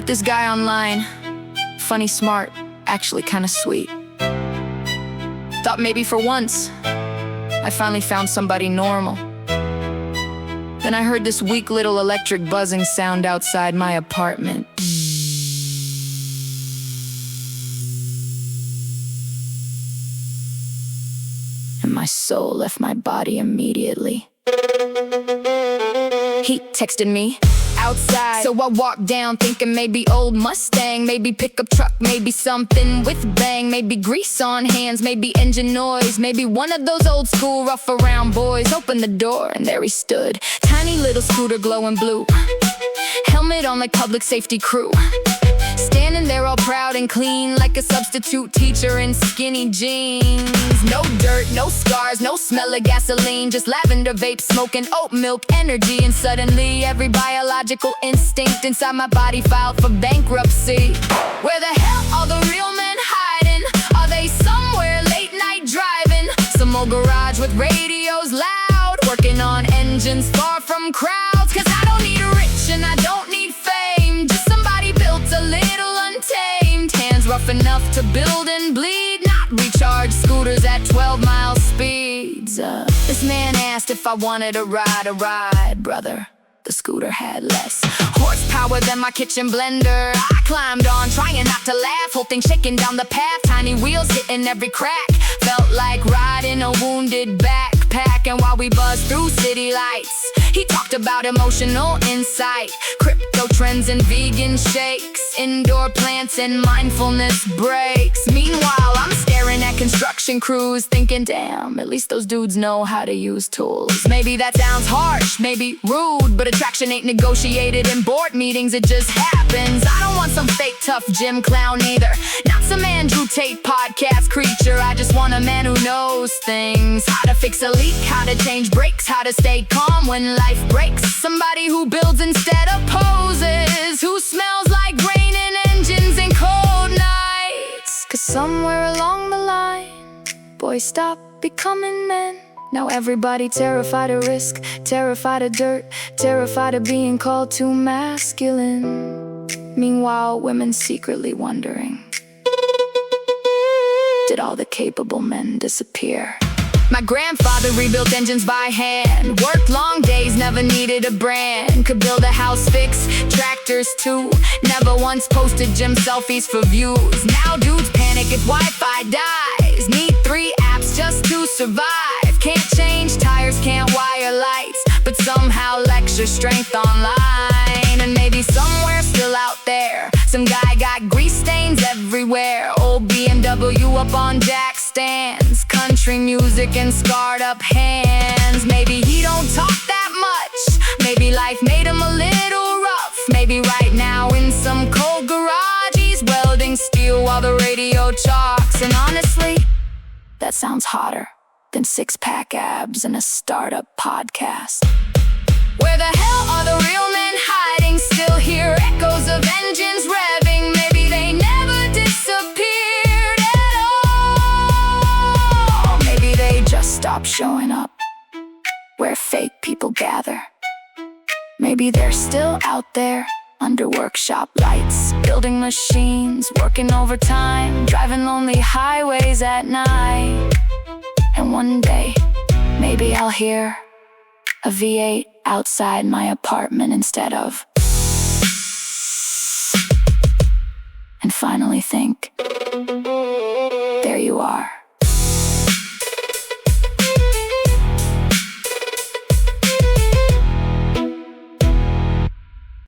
Met this guy online. Funny, smart, actually kinda sweet. Thought maybe for once I finally found somebody normal. Then I heard this weak little electric buzzing sound outside my apartment. And my soul left my body immediately. He texted me outside, so I walked down thinking maybe old Mustang, maybe pickup truck, maybe something with bang, maybe grease on hands, maybe engine noise, maybe one of those old school rough around boys. Opened the door and there he stood, tiny little scooter glowing blue, helmet on like public safety crew, standing there all proud and clean like a substitute teacher in skinny jeans. No dirt, no scars, no smell of gasoline, just lavender vape smoking, oat milk energy. And suddenly every biological instinct inside my body filed for bankruptcy. Where the hell are the real men hiding? Are they somewhere late night driving? Some old garage with radios loud, working on engines far from crowds. Cause I don't need rich and I don't need fame, just somebody built a little untamed. Hands rough enough to build and bleed, not recharge scooters at 12-mile speeds. This man asked if I wanted to ride a ride, brother. The scooter had less horsepower than my kitchen blender. I climbed on, trying not to laugh, whole thing shaking down the path, tiny wheels hitting every crack. Felt like riding a wounded backpack. And while we buzzed through city lights, he talked about emotional insight, crypto trends and vegan shakes, indoor plants and mindfulness breaks. Meanwhile, I'm staring at construction crews thinking, damn, at least those dudes know how to use tools. Maybe that sounds harsh, maybe rude, but attraction ain't negotiated in board meetings, it just happens. I don't want some fake tough gym clown either, not some Andrew Tate podcast creature. I just want a man who knows things, how to fix a leak, how to change brakes, how to stay calm when life breaks. Somebody who builds instead of poses, who smells like rain and engines and cold nights. Cause somewhere along the line, boys stopped becoming men. Now everybody terrified of risk, terrified of dirt, terrified of being called too masculine. Meanwhile, women secretly wondering, did all the capable men disappear? My grandfather rebuilt engines by hand, worked long days, never needed a brand. Could build a house, fix tractors too, never once posted gym selfies for views. Now dudes panic if Wi-Fi dies, need 3 apps just to survive. Can't change tires, can't wire lights, but somehow lecture strength online. And maybe somewhere still out there, some guy got grease stains everywhere. Old BMW up on jack stands, country music and scarred up hands. Maybe he don't talk that much, maybe life made him a little rough. Maybe right now in some cold garage he's welding steel while the radio chalks. And honestly, that sounds hotter than 6-pack abs and a startup podcast. Where the hell are the real men hiding? Still hear echoes of engines revving. Maybe they never disappeared at all. Maybe they just stopped showing up where fake people gather. Maybe they're still out there under workshop lights, building machines, working overtime, driving lonely highways at night. And one day, maybe I'll hear a V8 outside my apartment instead of, and finally think, there you are.